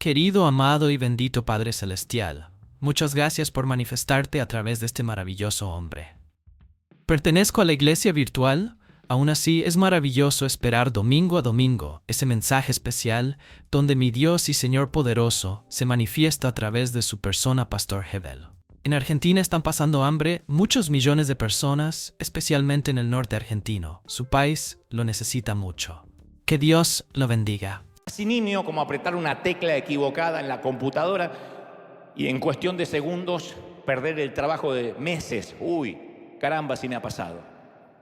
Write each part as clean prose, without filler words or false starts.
Querido, amado y bendito Padre Celestial, muchas gracias por manifestarte a través de este maravilloso hombre. Pertenezco a la iglesia virtual, aún así es maravilloso esperar domingo a domingo ese mensaje especial donde mi Dios y Señor poderoso se manifiesta a través de su persona, Pastor Hebel. En Argentina están pasando hambre muchos millones de personas, especialmente en el norte argentino. Su país lo necesita mucho. Que Dios lo bendiga. Así nimio como apretar una tecla equivocada en la computadora y en cuestión de segundos perder el trabajo de meses. Uy, caramba, si me ha pasado.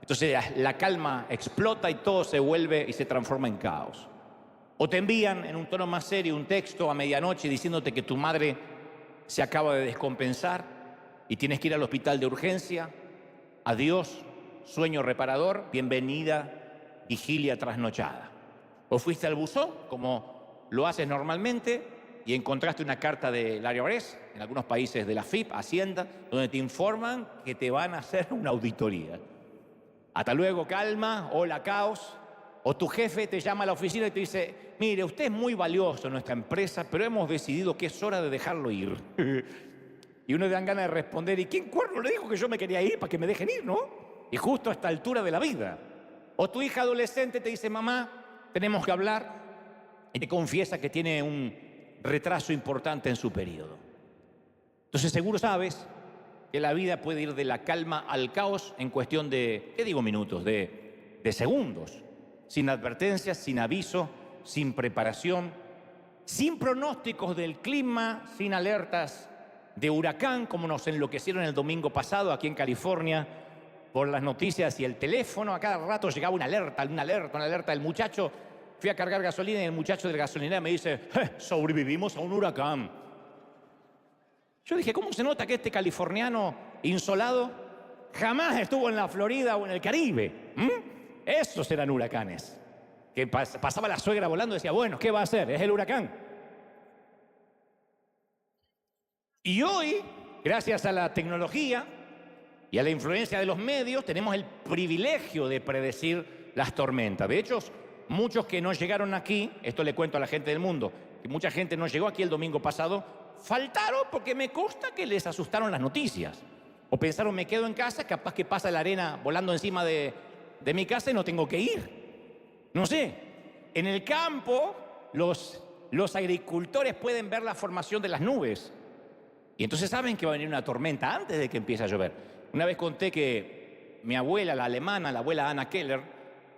Entonces la calma explota y todo se vuelve y se transforma en caos. O te envían en un tono más serio un texto a medianoche diciéndote que tu madre se acaba de descompensar y tienes que ir al hospital de urgencia. Adiós, sueño reparador, bienvenida, vigilia trasnochada. O fuiste al buzón, como lo haces normalmente, y encontraste una carta del IRS, en algunos países de la FIP, Hacienda, donde te informan que te van a hacer una auditoría. Hasta luego, calma, hola, caos. O tu jefe te llama a la oficina y te dice, mire, usted es muy valioso en nuestra empresa, pero hemos decidido que es hora de dejarlo ir. Y uno le dan ganas de responder, ¿y quién cuerno le dijo que yo me quería ir para que me dejen ir, no? Y justo a esta altura de la vida. O tu hija adolescente te dice, mamá, tenemos que hablar, y te confiesa que tiene un retraso importante en su periodo. Entonces seguro sabes que la vida puede ir de la calma al caos en cuestión de, ¿qué digo minutos? De segundos, sin advertencias, sin aviso, sin preparación, sin pronósticos del clima, sin alertas de huracán, como nos enloquecieron el domingo pasado aquí en California, por las noticias y el teléfono. A cada rato llegaba una alerta. El muchacho, fui a cargar gasolina y el muchacho de la gasolinera me dice, sobrevivimos a un huracán. Yo dije, ¿cómo se nota que este californiano insolado jamás estuvo en la Florida o en el Caribe? Esos eran huracanes. Que pasaba la suegra volando y decía, bueno, ¿qué va a hacer? Es el huracán. Y hoy, gracias a la tecnología y a la influencia de los medios, tenemos el privilegio de predecir las tormentas. De hecho, muchos que no llegaron aquí, esto le cuento a la gente del mundo, que mucha gente no llegó aquí el domingo pasado, faltaron porque me consta que les asustaron las noticias. O pensaron, me quedo en casa, capaz que pasa la arena volando encima de mi casa y no tengo que ir. No sé, en el campo los agricultores pueden ver la formación de las nubes. Y entonces saben que va a venir una tormenta antes de que empiece a llover. Una vez conté que mi abuela, la alemana, la abuela Anna Keller,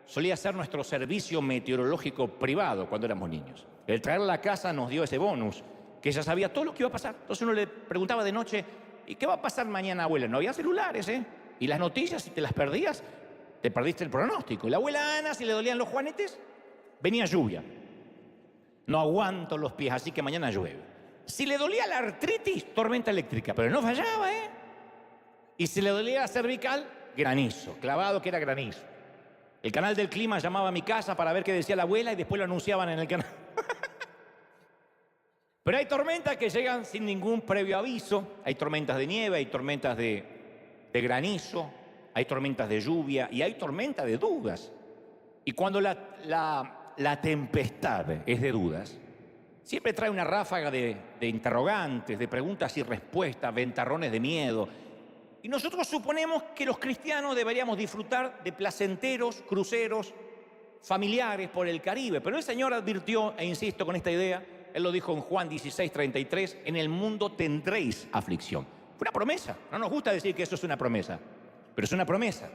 solía hacer nuestro servicio meteorológico privado cuando éramos niños. El traerla a la casa nos dio ese bonus, que ella sabía todo lo que iba a pasar. Entonces uno le preguntaba de noche, ¿y qué va a pasar mañana, abuela? No había celulares, ¿eh? Y las noticias, si te las perdías, te perdiste el pronóstico. Y la abuela Ana, si le dolían los juanetes, venía lluvia. No aguanto los pies, así que mañana llueve. Si le dolía la artritis, tormenta eléctrica, pero no fallaba, ¿eh? Y si le dolía la cervical, granizo, clavado que era granizo. El canal del clima llamaba a mi casa para ver qué decía la abuela y después lo anunciaban en el canal. Pero hay tormentas que llegan sin ningún previo aviso. Hay tormentas de nieve, hay tormentas de granizo, hay tormentas de lluvia y hay tormentas de dudas. Y cuando la tempestad es de dudas, siempre trae una ráfaga de interrogantes, de preguntas y respuestas, ventarrones de miedo. Y nosotros suponemos que los cristianos deberíamos disfrutar de placenteros cruceros familiares por el Caribe. Pero el Señor advirtió, e insisto con esta idea, Él lo dijo en Juan 16:33, en el mundo tendréis aflicción. Fue una promesa. No nos gusta decir que eso es una promesa, pero es una promesa.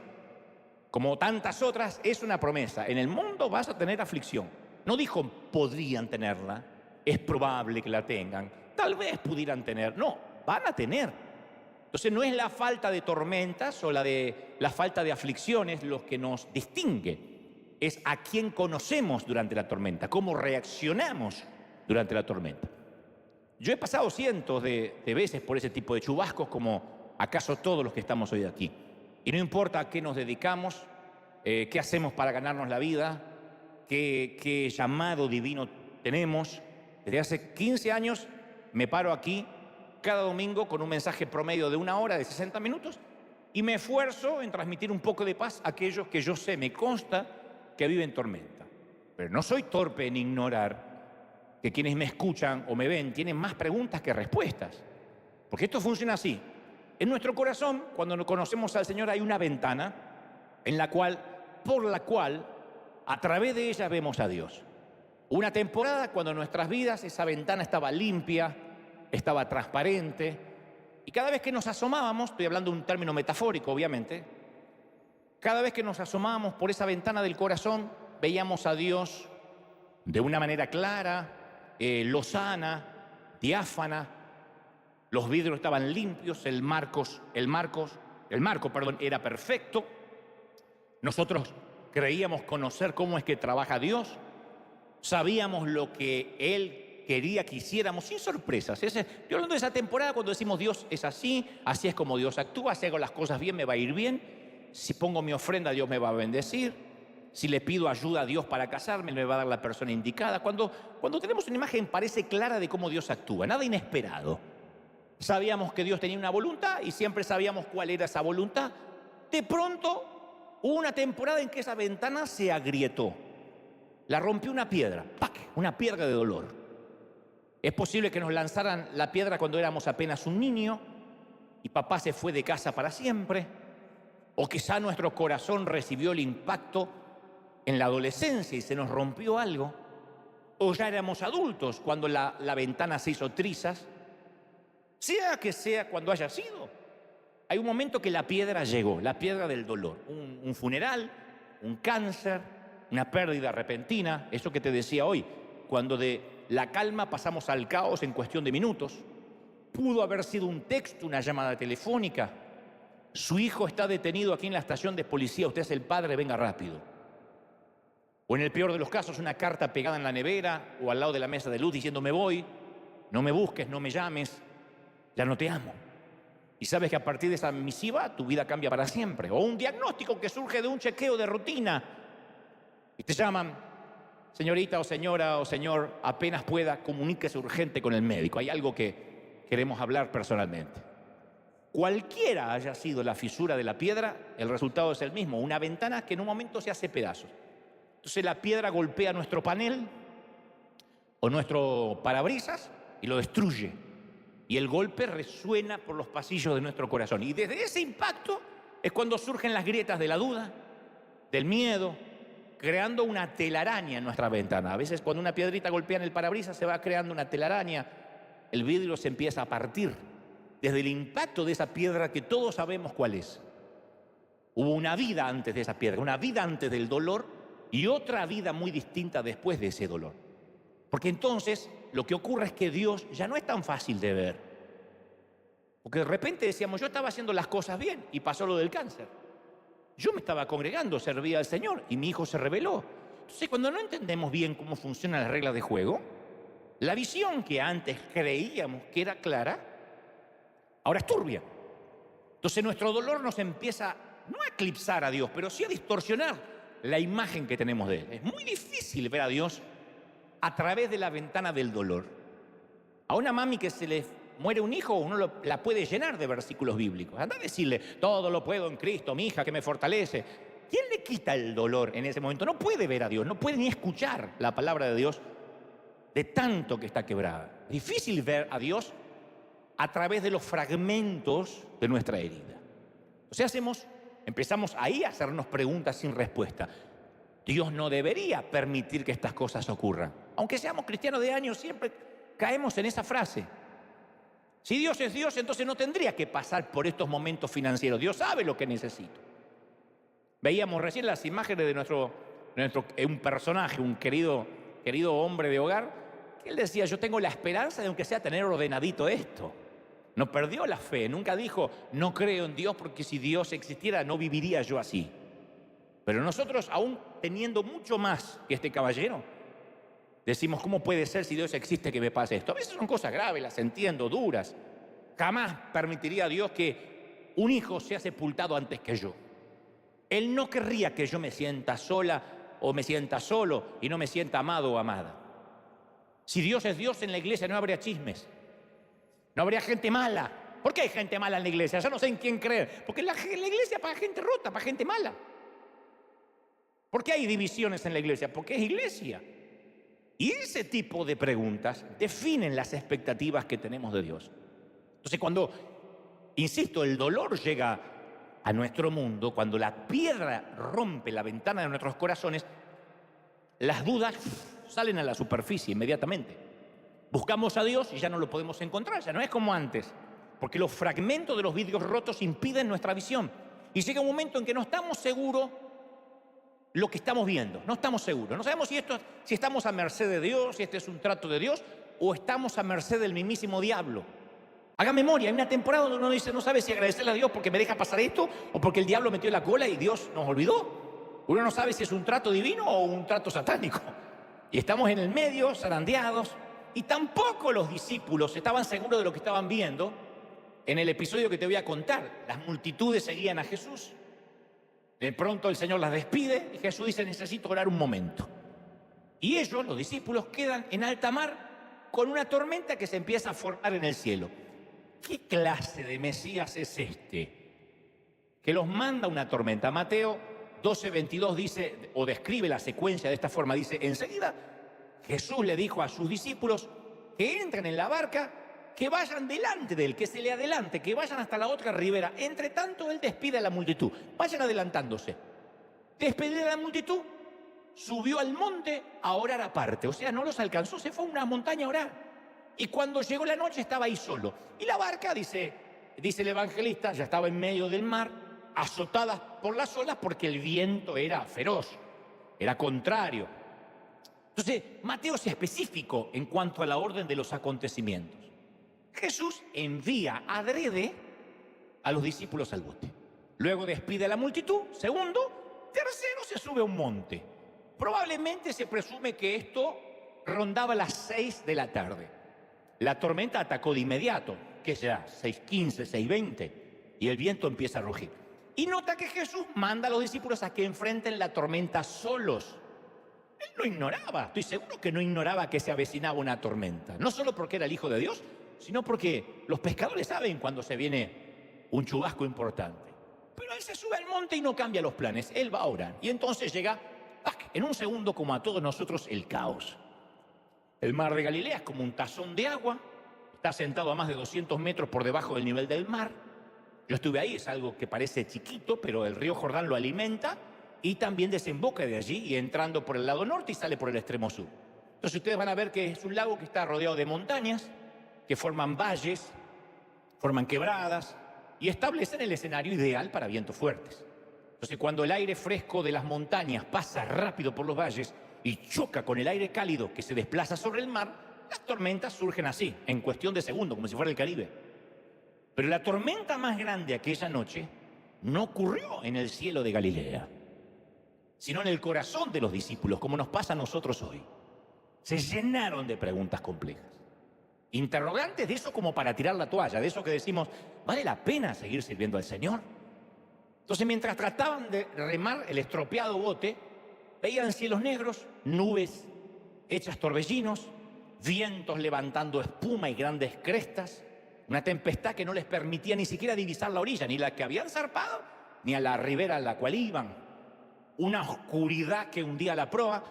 Como tantas otras, es una promesa. En el mundo vas a tener aflicción. No dijo podrían tenerla, es probable que la tengan, tal vez pudieran tener. No, van a tener. Entonces no es la falta de tormentas o la falta de aflicciones lo que nos distingue. Es a quién conocemos durante la tormenta, cómo reaccionamos durante la tormenta. Yo he pasado cientos de veces por ese tipo de chubascos, como acaso todos los que estamos hoy aquí. Y no importa a qué nos dedicamos, qué hacemos para ganarnos la vida, qué llamado divino tenemos. Desde hace 15 años me paro aquí cada domingo con un mensaje promedio de 1 hora, de 60 minutos, y me esfuerzo en transmitir un poco de paz a aquellos que yo sé, me consta, que viven tormenta. Pero no soy torpe en ignorar que quienes me escuchan o me ven tienen más preguntas que respuestas. Porque esto funciona así. En nuestro corazón, cuando nos conocemos al Señor, hay una ventana por la cual, a través de ella vemos a Dios. Una temporada cuando en nuestras vidas esa ventana estaba limpia, estaba transparente, y cada vez que nos asomábamos, estoy hablando de un término metafórico, obviamente, cada vez que nos asomábamos por esa ventana del corazón, veíamos a Dios de una manera clara, lozana, diáfana. Los vidrios estaban limpios, el marco, era perfecto. Nosotros creíamos conocer cómo es que trabaja Dios, sabíamos lo que Él quería que hiciéramos, sin sorpresas. Estoy hablando de esa temporada cuando decimos Dios es así es como Dios actúa, si hago las cosas bien me va a ir bien, si pongo mi ofrenda Dios me va a bendecir, si le pido ayuda a Dios para casarme me va a dar la persona indicada. Cuando tenemos una imagen parece clara de cómo Dios actúa, nada inesperado. Sabíamos que Dios tenía una voluntad y siempre sabíamos cuál era esa voluntad. De pronto hubo una temporada en que esa ventana se agrietó. La rompió una piedra, ¡pac!, una piedra de dolor. Es posible que nos lanzaran la piedra cuando éramos apenas un niño y papá se fue de casa para siempre. O quizá nuestro corazón recibió el impacto en la adolescencia y se nos rompió algo. O ya éramos adultos cuando la ventana se hizo trizas. Sea que sea cuando haya sido, hay un momento que la piedra llegó, la piedra del dolor. Un funeral, un cáncer, una pérdida repentina, eso que te decía hoy, cuando de la calma pasamos al caos en cuestión de minutos. Pudo haber sido un texto, una llamada telefónica. Su hijo está detenido aquí en la estación de policía, usted es el padre, venga rápido. O en el peor de los casos, una carta pegada en la nevera o al lado de la mesa de luz diciendo me voy, no me busques, no me llames, ya no te amo. Y sabes que a partir de esa misiva tu vida cambia para siempre. O un diagnóstico que surge de un chequeo de rutina y te llaman, señorita o señora o señor, apenas pueda, comuníquese urgente con el médico. Hay algo que queremos hablar personalmente. Cualquiera haya sido la fisura de la piedra, el resultado es el mismo. Una ventana que en un momento se hace pedazos. Entonces la piedra golpea nuestro panel o nuestro parabrisas y lo destruye. Y el golpe resuena por los pasillos de nuestro corazón. Y desde ese impacto es cuando surgen las grietas de la duda, del miedo, creando una telaraña en nuestra ventana. A veces cuando una piedrita golpea en el parabrisas se va creando una telaraña, el vidrio se empieza a partir desde el impacto de esa piedra que todos sabemos cuál es. Hubo una vida antes de esa piedra, una vida antes del dolor y otra vida muy distinta después de ese dolor. Porque entonces lo que ocurre es que Dios ya no es tan fácil de ver. Porque de repente decíamos, yo estaba haciendo las cosas bien y pasó lo del cáncer. Yo me estaba congregando, servía al Señor y mi hijo se rebeló. Entonces cuando no entendemos bien cómo funcionan las reglas de juego, la visión que antes creíamos que era clara, ahora es turbia. Entonces nuestro dolor nos empieza no a eclipsar a Dios, pero sí a distorsionar la imagen que tenemos de Él. Es muy difícil ver a Dios a través de la ventana del dolor. A una mami que se le muere un hijo, uno la puede llenar de versículos bíblicos. Anda a decirle, todo lo puedo en Cristo, mi hija que me fortalece. ¿Quién le quita el dolor en ese momento? No puede ver a Dios, no puede ni escuchar la palabra de Dios de tanto que está quebrada. Es difícil ver a Dios a través de los fragmentos de nuestra herida. O sea, empezamos ahí a hacernos preguntas sin respuesta. Dios no debería permitir que estas cosas ocurran. Aunque seamos cristianos de años, siempre caemos en esa frase. Si Dios es Dios, entonces no tendría que pasar por estos momentos financieros. Dios sabe lo que necesito. Veíamos recién las imágenes de un personaje, un querido hombre de hogar, que él decía, yo tengo la esperanza de aunque sea tener ordenadito esto. No perdió la fe, nunca dijo, no creo en Dios porque si Dios existiera no viviría yo así. Pero nosotros, aún teniendo mucho más que este caballero, decimos, ¿cómo puede ser si Dios existe que me pase esto? A veces son cosas graves, las entiendo, duras. Jamás permitiría a Dios que un hijo sea sepultado antes que yo. Él no querría que yo me sienta sola o me sienta solo y no me sienta amado o amada. Si Dios es Dios, en la iglesia no habría chismes. No habría gente mala. ¿Por qué hay gente mala en la iglesia? Ya no sé en quién creer. Porque la iglesia para gente rota, para gente mala. ¿Por qué hay divisiones en la iglesia? Porque es iglesia. Y ese tipo de preguntas definen las expectativas que tenemos de Dios. Entonces, cuando, insisto, el dolor llega a nuestro mundo, cuando la piedra rompe la ventana de nuestros corazones, las dudas salen a la superficie inmediatamente. Buscamos a Dios y ya no lo podemos encontrar, ya no es como antes, porque los fragmentos de los vidrios rotos impiden nuestra visión. Y llega un momento en que no estamos seguros lo que estamos viendo, no estamos seguros. No sabemos si estamos a merced de Dios, si este es un trato de Dios, o estamos a merced del mismísimo diablo. Haga memoria, hay una temporada donde uno dice, no sabe si agradecerle a Dios porque me deja pasar esto, o porque el diablo metió la cola y Dios nos olvidó. Uno no sabe si es un trato divino o un trato satánico. Y estamos en el medio, zarandeados, y tampoco los discípulos estaban seguros de lo que estaban viendo. En el episodio que te voy a contar, las multitudes seguían a Jesús. De pronto el Señor las despide y Jesús dice, necesito orar un momento. Y ellos, los discípulos, quedan en alta mar con una tormenta que se empieza a formar en el cielo. ¿Qué clase de Mesías es este? Que los manda una tormenta. Mateo 12:22 dice, o describe la secuencia de esta forma, dice, enseguida Jesús le dijo a sus discípulos que entren en la barca, que vayan delante de él, que se le adelante, que vayan hasta la otra ribera. Entre tanto, él despide a la multitud. Vayan adelantándose. Despedido a la multitud, subió al monte a orar aparte. O sea, no los alcanzó, se fue a una montaña a orar. Y cuando llegó la noche estaba ahí solo. Y la barca, dice el evangelista, ya estaba en medio del mar, azotada por las olas porque el viento era feroz, era contrario. Entonces, Mateo es específico en cuanto a la orden de los acontecimientos. Jesús envía adrede a los discípulos al bote. Luego despide a la multitud. Segundo, tercero, se sube a un monte. Probablemente se presume que esto rondaba las 6 de la tarde. La tormenta atacó de inmediato, que será 6:15, 6:20, y el viento empieza a rugir. Y nota que Jesús manda a los discípulos a que enfrenten la tormenta solos. Él no ignoraba, estoy seguro que no ignoraba que se avecinaba una tormenta. No solo porque era el Hijo de Dios, sino porque los pescadores saben cuando se viene un chubasco importante. Pero él se sube al monte y no cambia los planes, él va a orar. Y entonces llega, en un segundo, como a todos nosotros, el caos. El mar de Galilea es como un tazón de agua, está sentado a más de 200 metros por debajo del nivel del mar. Yo estuve ahí, es algo que parece chiquito, pero el río Jordán lo alimenta y también desemboca de allí y entrando por el lado norte y sale por el extremo sur. Entonces ustedes van a ver que es un lago que está rodeado de montañas, que forman valles, forman quebradas y establecen el escenario ideal para vientos fuertes. Entonces, cuando el aire fresco de las montañas pasa rápido por los valles y choca con el aire cálido que se desplaza sobre el mar, las tormentas surgen así, en cuestión de segundos, como si fuera el Caribe. Pero la tormenta más grande aquella noche no ocurrió en el cielo de Galilea, sino en el corazón de los discípulos, como nos pasa a nosotros hoy. Se llenaron de preguntas complejas. Interrogantes de eso como para tirar la toalla, de eso que decimos, ¿vale la pena seguir sirviendo al Señor? Entonces, mientras trataban de remar el estropeado bote, veían cielos negros, nubes hechas torbellinos, vientos levantando espuma y grandes crestas, una tempestad que no les permitía ni siquiera divisar la orilla, ni la que habían zarpado, ni a la ribera a la cual iban. Una oscuridad que hundía la proa,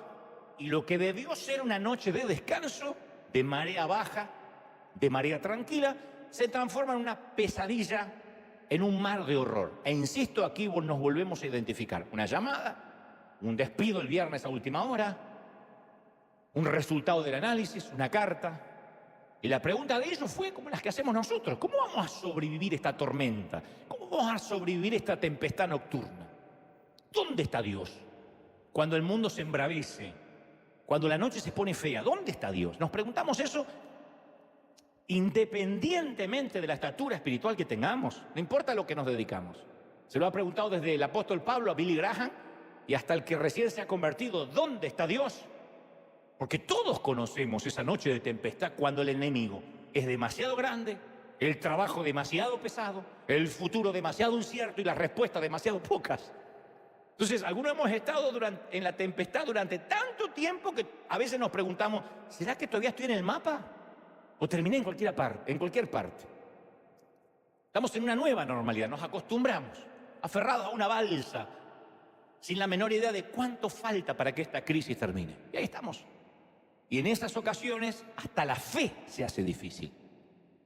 y lo que debió ser una noche de descanso, de marea baja, de marea tranquila, se transforma en una pesadilla, en un mar de horror. E insisto, aquí nos volvemos a identificar. Una llamada, un despido el viernes a última hora, un resultado del análisis, una carta. Y la pregunta de ellos fue como las que hacemos nosotros. ¿Cómo vamos a sobrevivir esta tormenta? ¿Cómo vamos a sobrevivir esta tempestad nocturna? ¿Dónde está Dios? Cuando el mundo se embravece, cuando la noche se pone fea, ¿dónde está Dios? Nos preguntamos eso independientemente de la estatura espiritual que tengamos, no importa lo que nos dedicamos. Se lo ha preguntado desde el apóstol Pablo a Billy Graham y hasta el que recién se ha convertido, ¿dónde está Dios? Porque todos conocemos esa noche de tempestad cuando el enemigo es demasiado grande, el trabajo demasiado pesado, el futuro demasiado incierto y las respuestas demasiado pocas. Entonces, algunos hemos estado en la tempestad durante tanto tiempo que a veces nos preguntamos, ¿será que todavía estoy en el mapa? ¿O terminé en cualquier parte? Estamos en una nueva normalidad, nos acostumbramos, aferrados a una balsa, sin la menor idea de cuánto falta para que esta crisis termine. Y ahí estamos. Y en esas ocasiones hasta la fe se hace difícil.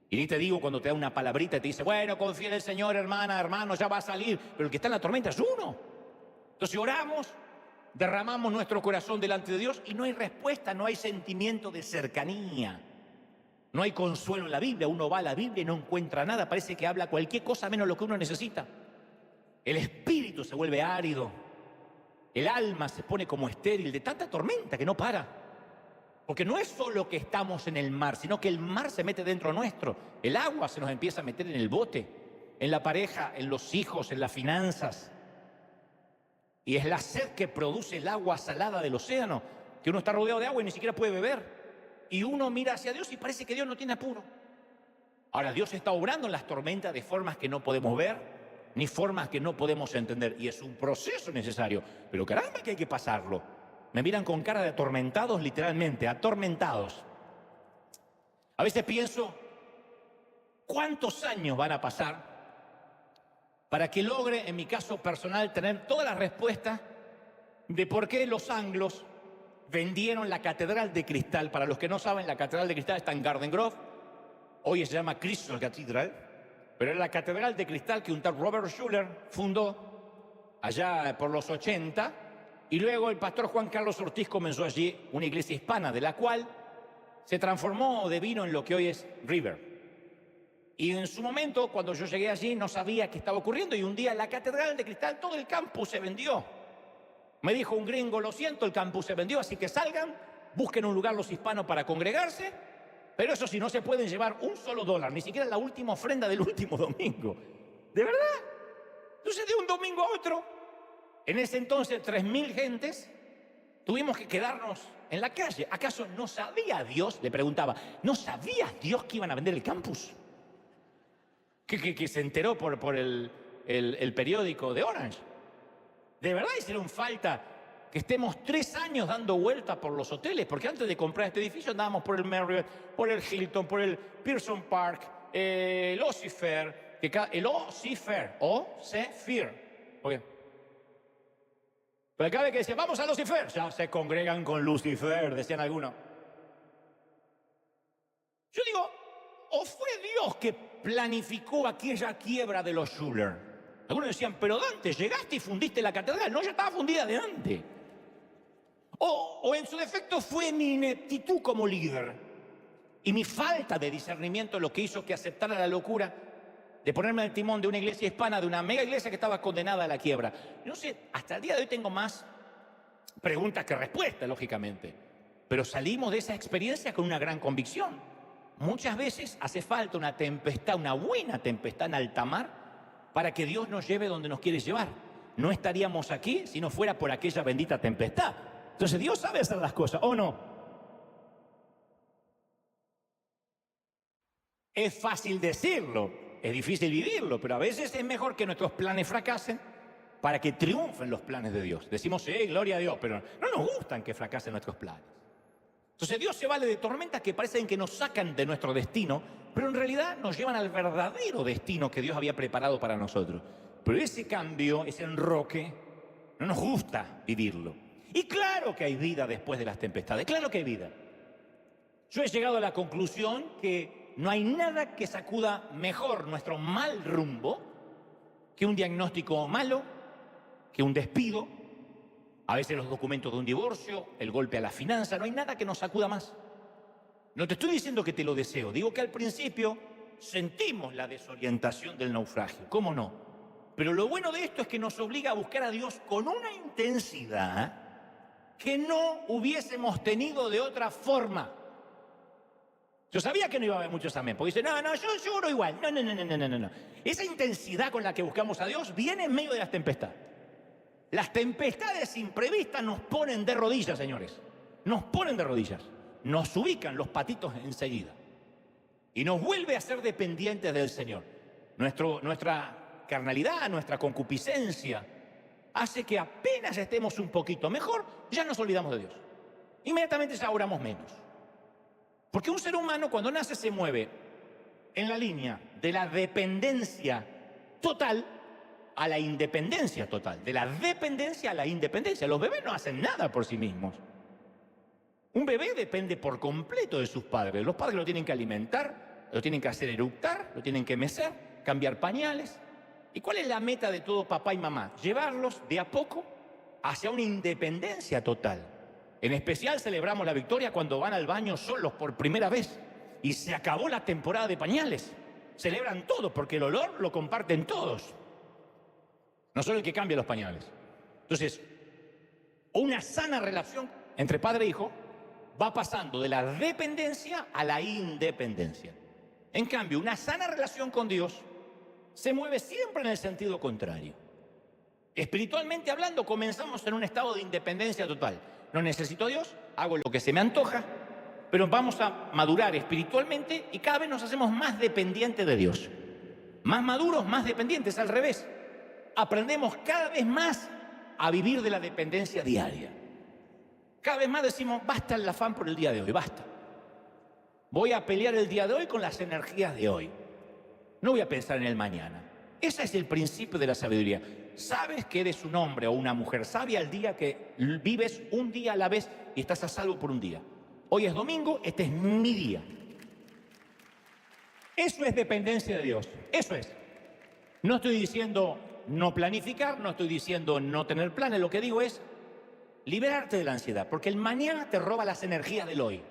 Y ni te digo cuando te da una palabrita y te dice, bueno, confía en el Señor, hermana, hermano, ya va a salir. Pero el que está en la tormenta es uno. Entonces oramos, derramamos nuestro corazón delante de Dios y no hay respuesta, no hay sentimiento de cercanía. No hay consuelo en la Biblia. Uno va a la Biblia y no encuentra nada. Parece que habla cualquier cosa menos lo que uno necesita. El espíritu se vuelve árido. El alma se pone como estéril de tanta tormenta que no para. Porque no es solo que estamos en el mar, sino que el mar se mete dentro nuestro. El agua se nos empieza a meter en el bote, en la pareja, en los hijos, en las finanzas. Y es la sed que produce el agua salada del océano, que uno está rodeado de agua y ni siquiera puede beber. Y uno mira hacia Dios y parece que Dios no tiene apuro. Ahora, Dios está obrando en las tormentas de formas que no podemos ver, ni formas que no podemos entender. Y es un proceso necesario. Pero caramba que hay que pasarlo. Me miran con cara de atormentados, literalmente, atormentados. A veces pienso, ¿cuántos años van a pasar para que logre, en mi caso personal, tener todas las respuestas de por qué los anglos vendieron la Catedral de Cristal? Para los que no saben, la Catedral de Cristal está en Garden Grove. Hoy se llama Crystal Cathedral, pero es la Catedral de Cristal que un tal Robert Schuller fundó allá por los 80. Y luego el pastor Juan Carlos Ortiz comenzó allí una iglesia hispana, de la cual se transformó de vino en lo que hoy es River. Y en su momento, cuando yo llegué allí, no sabía qué estaba ocurriendo. Y un día la Catedral de Cristal, todo el campus se vendió. Me dijo un gringo, lo siento, el campus se vendió, así que salgan, busquen un lugar los hispanos para congregarse. Pero eso sí, no se pueden llevar un solo dólar, ni siquiera la última ofrenda del último domingo. ¿De verdad? Entonces, de un domingo a otro, en ese entonces, 3.000 gentes, tuvimos que quedarnos en la calle. ¿Acaso no sabía Dios? Le preguntaba, ¿no sabía Dios que iban a vender el campus? Que se enteró por el periódico de Orange. ¿De verdad hicieron falta que estemos 3 años dando vueltas por los hoteles? Porque antes de comprar este edificio andábamos por el Marriott, por el Hilton, por el Pearson Park, el Ossifer, el Ossifer, pero cada vez que decían, vamos a Lucifer, ya se congregan con Lucifer, decían algunos. Yo digo, ¿o fue Dios que planificó aquella quiebra de los Schuller? Algunos decían, pero Dante, llegaste y fundiste la catedral. No, ya estaba fundida de antes. O en su defecto fue mi ineptitud como líder y mi falta de discernimiento lo que hizo que aceptara la locura de ponerme al timón de una iglesia hispana, de una mega iglesia que estaba condenada a la quiebra. No sé, hasta el día de hoy tengo más preguntas que respuestas, lógicamente. Pero salimos de esa experiencia con una gran convicción. Muchas veces hace falta una tempestad, una buena tempestad en alta mar, para que Dios nos lleve donde nos quiere llevar. No estaríamos aquí si no fuera por aquella bendita tempestad. Entonces Dios sabe hacer las cosas, ¿o no? Es fácil decirlo. Es difícil vivirlo, pero a veces es mejor que nuestros planes fracasen para que triunfen los planes de Dios. Decimos, sí, gloria a Dios, pero no nos gustan que fracasen nuestros planes. Entonces Dios se vale de tormentas que parecen que nos sacan de nuestro destino, pero en realidad nos llevan al verdadero destino que Dios había preparado para nosotros. Pero ese cambio, ese enroque, no nos gusta vivirlo. Y claro que hay vida después de las tempestades, claro que hay vida. Yo he llegado a la conclusión que no hay nada que sacuda mejor nuestro mal rumbo que un diagnóstico malo, que un despido, a veces los documentos de un divorcio, el golpe a la finanza. No hay nada que nos sacuda más. No te estoy diciendo que te lo deseo, digo que al principio sentimos la desorientación del naufragio, ¿cómo no? Pero lo bueno de esto es que nos obliga a buscar a Dios con una intensidad que no hubiésemos tenido de otra forma. Yo sabía que no iba a haber muchos amén, porque dicen, no, yo lloro igual. No. Esa intensidad con la que buscamos a Dios viene en medio de las tempestades. Las tempestades imprevistas nos ponen de rodillas, señores. Nos ponen de rodillas. Nos ubican los patitos enseguida. Y nos vuelve a ser dependientes del Señor. Nuestra carnalidad, nuestra concupiscencia, hace que apenas estemos un poquito mejor, ya nos olvidamos de Dios. Inmediatamente ya oramos menos. Porque un ser humano cuando nace se mueve en la línea de la dependencia total a la independencia total. De la dependencia a la independencia. Los bebés no hacen nada por sí mismos. Un bebé depende por completo de sus padres. Los padres lo tienen que alimentar, lo tienen que hacer eructar, lo tienen que mecer, cambiar pañales. ¿Y cuál es la meta de todo papá y mamá? Llevarlos de a poco hacia una independencia total. En especial celebramos la victoria cuando van al baño solos por primera vez y se acabó la temporada de pañales. Celebran todo porque el olor lo comparten todos. No solo el que cambia los pañales. Entonces, una sana relación entre padre e hijo va pasando de la dependencia a la independencia. En cambio, una sana relación con Dios se mueve siempre en el sentido contrario. Espiritualmente hablando, comenzamos en un estado de independencia total. No necesito a Dios, hago lo que se me antoja, pero vamos a madurar espiritualmente y cada vez nos hacemos más dependientes de Dios. Más maduros, más dependientes, al revés. Aprendemos cada vez más a vivir de la dependencia diaria. Cada vez más decimos, basta el afán por el día de hoy, basta. Voy a pelear el día de hoy con las energías de hoy. No voy a pensar en el mañana. Ese es el principio de la sabiduría. Sabes que eres un hombre o una mujer sabia el día que vives un día a la vez y estás a salvo por un día. Hoy es domingo, este es mi día. Eso es dependencia de Dios. Eso es. No estoy diciendo no planificar, no estoy diciendo no tener planes. Lo que digo es liberarte de la ansiedad, porque el mañana te roba las energías del hoy.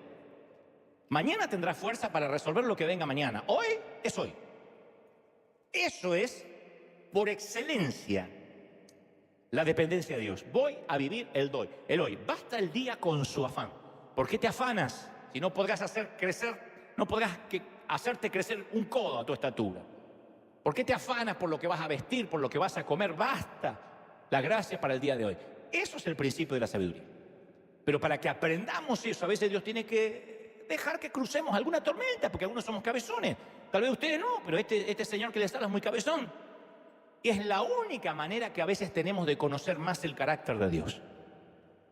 Mañana tendrás fuerza para resolver lo que venga mañana. Hoy es hoy. Eso es, por excelencia, la dependencia de Dios. Voy a vivir el hoy. Basta el día con su afán. ¿Por qué te afanas si no podrás hacerte crecer un codo a tu estatura? ¿Por qué te afanas por lo que vas a vestir, por lo que vas a comer? Basta la gracia para el día de hoy. Eso es el principio de la sabiduría. Pero para que aprendamos eso, a veces Dios tiene que dejar que crucemos alguna tormenta, porque algunos somos cabezones. Tal vez ustedes no, pero este señor que les habla es muy cabezón. Y es la única manera que a veces tenemos de conocer más el carácter de Dios.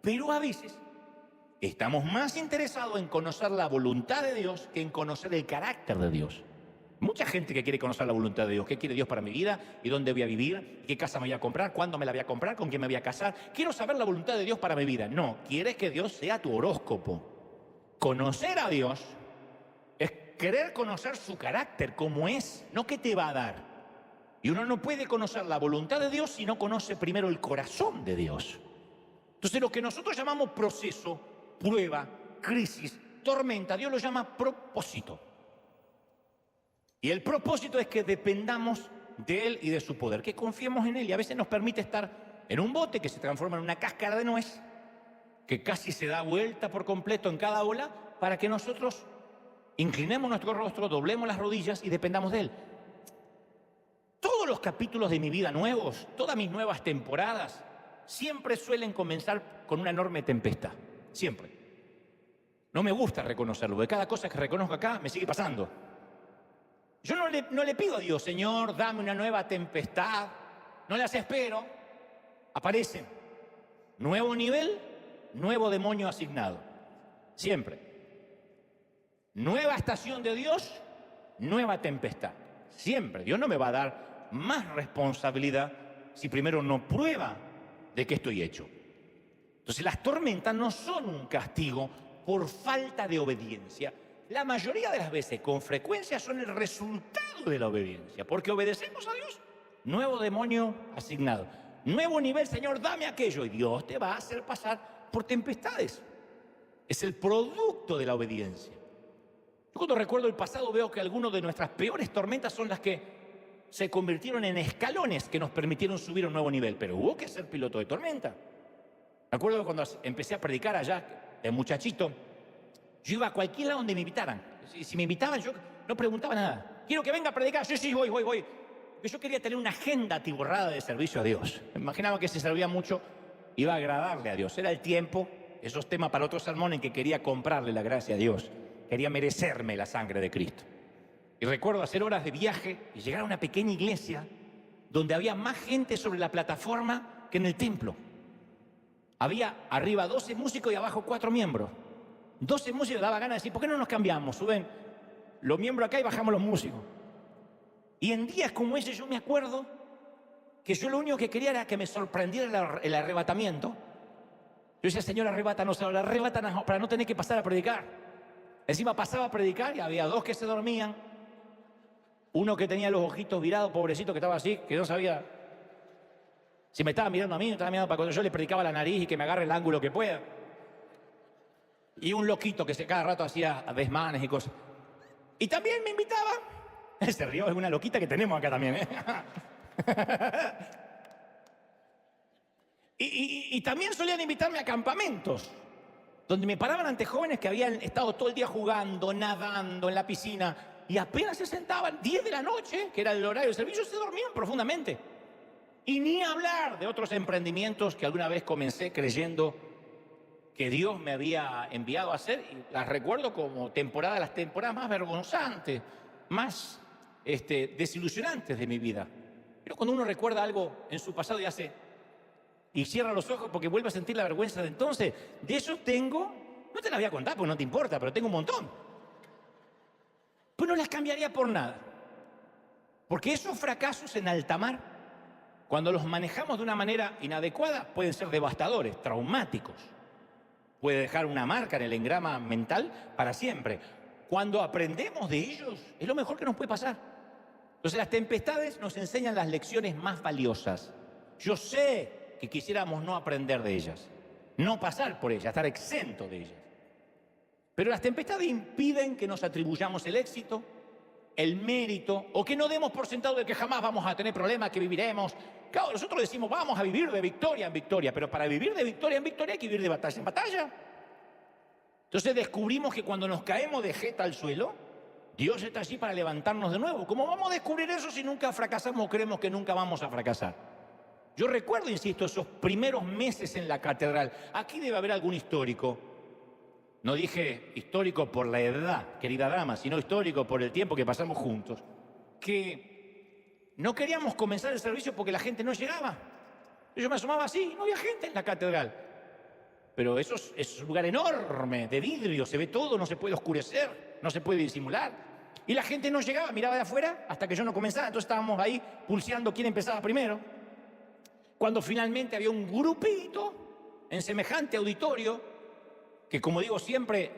Pero a veces estamos más interesados en conocer la voluntad de Dios que en conocer el carácter de Dios. Mucha gente que quiere conocer la voluntad de Dios. ¿Qué quiere Dios para mi vida? ¿Y dónde voy a vivir? ¿Qué casa me voy a comprar? ¿Cuándo me la voy a comprar? ¿Con quién me voy a casar? Quiero saber la voluntad de Dios para mi vida. No, quieres que Dios sea tu horóscopo. Conocer a Dios es querer conocer su carácter, cómo es, no qué te va a dar. Y uno no puede conocer la voluntad de Dios si no conoce primero el corazón de Dios. Entonces lo que nosotros llamamos proceso, prueba, crisis, tormenta, Dios lo llama propósito. Y el propósito es que dependamos de Él y de su poder, que confiemos en Él. Y a veces nos permite estar en un bote que se transforma en una cáscara de nuez, que casi se da vuelta por completo en cada ola, para que nosotros inclinemos nuestro rostro, doblemos las rodillas y dependamos de Él. Todos los capítulos de mi vida nuevos, todas mis nuevas temporadas, siempre suelen comenzar con una enorme tempestad. Siempre. No me gusta reconocerlo, porque cada cosa que reconozco acá me sigue pasando. Yo no le pido a Dios, Señor, dame una nueva tempestad. No las espero. Aparecen. Nuevo nivel, nuevo demonio asignado. Siempre. Nueva estación de Dios, nueva tempestad. Siempre. Dios no me va a dar más responsabilidad si primero no prueba de qué estoy hecho. Entonces las tormentas no son un castigo por falta de obediencia. La mayoría de las veces, con frecuencia, son el resultado de la obediencia. Porque obedecemos a Dios. Nuevo demonio asignado. Nuevo nivel, Señor, dame aquello. Y Dios te va a hacer pasar por tempestades. Es el producto de la obediencia. Yo cuando recuerdo el pasado veo que algunas de nuestras peores tormentas son las que se convirtieron en escalones que nos permitieron subir a un nuevo nivel. Pero hubo que ser piloto de tormenta. Me acuerdo que cuando empecé a predicar allá, de muchachito, yo iba a cualquier lado donde me invitaran. Si me invitaban, yo no preguntaba nada. Quiero que venga a predicar. Sí, voy. Porque yo quería tener una agenda atiborrada de servicio a Dios. Me imaginaba que si servía mucho, iba a agradarle a Dios. Era el tiempo, esos temas para otro sermón en que quería comprarle la gracia a Dios. Quería merecerme la sangre de Cristo. Y recuerdo hacer horas de viaje y llegar a una pequeña iglesia donde había más gente sobre la plataforma que en el templo. Había arriba 12 músicos y abajo 4 miembros. 12 músicos, daba ganas de decir, ¿por qué no nos cambiamos? Suben los miembros acá y bajamos los músicos. Y en días como ese yo me acuerdo que yo lo único que quería era que me sorprendiera el arrebatamiento. decía, Señor, arrebátanos ahora, arrebátanos para no tener que pasar a predicar. Encima pasaba a predicar y había dos que se dormían. Uno que tenía los ojitos virados, pobrecito, que estaba así, que no sabía si me estaba mirando a mí, me estaba mirando para cuando yo le predicaba la nariz y que me agarre el ángulo que pueda. Y un loquito que cada rato hacía desmanes y cosas. Y también me invitaba. Se rió, es una loquita que tenemos acá también, ¿eh? Y también solían invitarme a campamentos, donde me paraban ante jóvenes que habían estado todo el día jugando, nadando en la piscina, y apenas se sentaban, 10 de la noche, que era el horario de servicio, se dormían profundamente. Y ni hablar de otros emprendimientos que alguna vez comencé creyendo que Dios me había enviado a hacer, y las recuerdo como las temporadas más vergonzantes, más desilusionantes de mi vida. Pero cuando uno recuerda algo en su pasado y cierra los ojos porque vuelve a sentir la vergüenza de entonces, de eso tengo, no te las voy a contar porque no te importa, pero tengo un montón. Pues no las cambiaría por nada. Porque esos fracasos en alta mar, cuando los manejamos de una manera inadecuada, pueden ser devastadores, traumáticos. Puede dejar una marca en el engrama mental para siempre. Cuando aprendemos de ellos, es lo mejor que nos puede pasar. Entonces las tempestades nos enseñan las lecciones más valiosas. Yo sé que quisiéramos no aprender de ellas, no pasar por ellas, estar exento de ellas. Pero las tempestades impiden que nos atribuyamos el éxito, el mérito, o que no demos por sentado de que jamás vamos a tener problemas, que viviremos. Claro, nosotros decimos, vamos a vivir de victoria en victoria, pero para vivir de victoria en victoria hay que vivir de batalla en batalla. Entonces descubrimos que cuando nos caemos de jeta al suelo, Dios está allí para levantarnos de nuevo. ¿Cómo vamos a descubrir eso si nunca fracasamos o creemos que nunca vamos a fracasar? Yo recuerdo, insisto, esos primeros meses en la catedral. Aquí debe haber algún histórico. No dije histórico por la edad, querida dama, sino histórico por el tiempo que pasamos juntos. Que no queríamos comenzar el servicio porque la gente no llegaba. Yo me asomaba así, no había gente en la catedral. Pero eso es un lugar enorme, de vidrio, se ve todo, no se puede oscurecer, no se puede disimular. Y la gente no llegaba, miraba de afuera hasta que yo no comenzaba. Entonces estábamos ahí pulseando quién empezaba primero. Cuando finalmente había un grupito en semejante auditorio, que como digo siempre,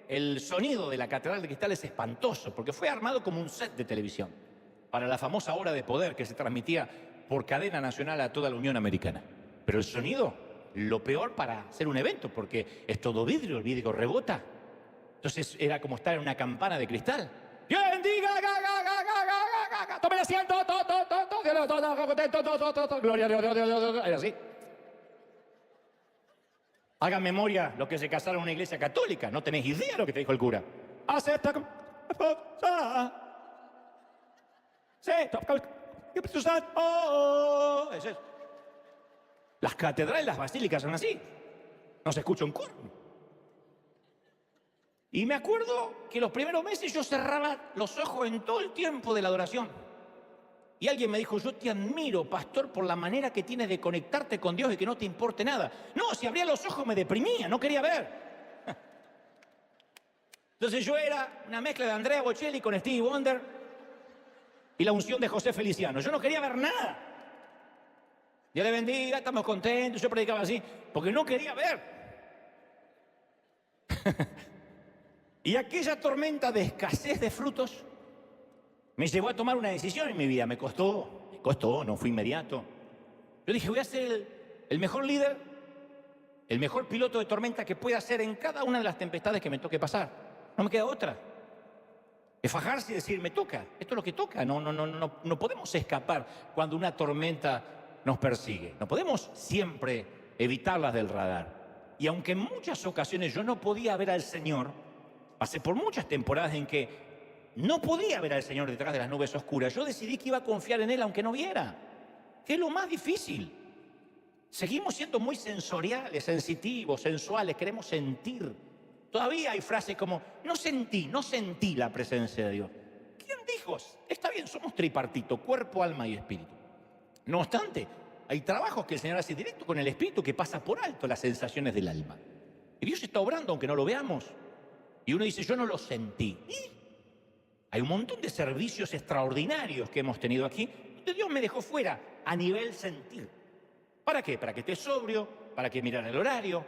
el sonido de la Catedral de Cristal es espantoso, porque fue armado como un set de televisión para la famosa Hora de Poder que se transmitía por cadena nacional a toda la Unión Americana. Pero el sonido, lo peor para hacer un evento, porque es todo vidrio, el vidrio rebota. Entonces era como estar en una campana de cristal. ¡Dios bendiga! ¡Tomen asiento! ¡Gloria a Dios! Era así. Hagan memoria los que se casaron en una iglesia católica. No tenéis idea de lo que te dijo el cura. Acepta. Eso es. Las catedrales, las basílicas son así. No se escucha un coro. Y me acuerdo que los primeros meses yo cerraba los ojos en todo el tiempo de la adoración. Y alguien me dijo, yo te admiro, pastor, por la manera que tienes de conectarte con Dios y que no te importe nada. No, si abría los ojos me deprimía, no quería ver. Entonces yo era una mezcla de Andrea Bocelli con Stevie Wonder y la unción de José Feliciano. Yo no quería ver nada. Dios le bendiga, estamos contentos. Yo predicaba así, porque no quería ver. Y aquella tormenta de escasez de frutos me llevó a tomar una decisión en mi vida. Me costó, no fue inmediato. Yo dije, voy a ser el mejor líder, el mejor piloto de tormenta que pueda ser en cada una de las tempestades que me toque pasar. No me queda otra. Es fajarse y decir, me toca, esto es lo que toca. No podemos escapar cuando una tormenta nos persigue. No podemos siempre evitarlas del radar. Y aunque en muchas ocasiones yo no podía ver al Señor, pasé por muchas temporadas en que no podía ver al Señor detrás de las nubes oscuras. Yo decidí que iba a confiar en Él aunque no viera. Que es lo más difícil. Seguimos siendo muy sensoriales, sensitivos, sensuales, queremos sentir. Todavía hay frases como, no sentí la presencia de Dios. ¿Quién dijo? Está bien, somos tripartito, cuerpo, alma y espíritu. No obstante, hay trabajos que el Señor hace directo con el espíritu que pasa por alto las sensaciones del alma. Y Dios está obrando aunque no lo veamos. Y uno dice, yo no lo sentí. ¿Y? Hay un montón de servicios extraordinarios que hemos tenido aquí, donde Dios me dejó fuera a nivel sentir. ¿Para qué? Para que esté sobrio, para que mirara el horario,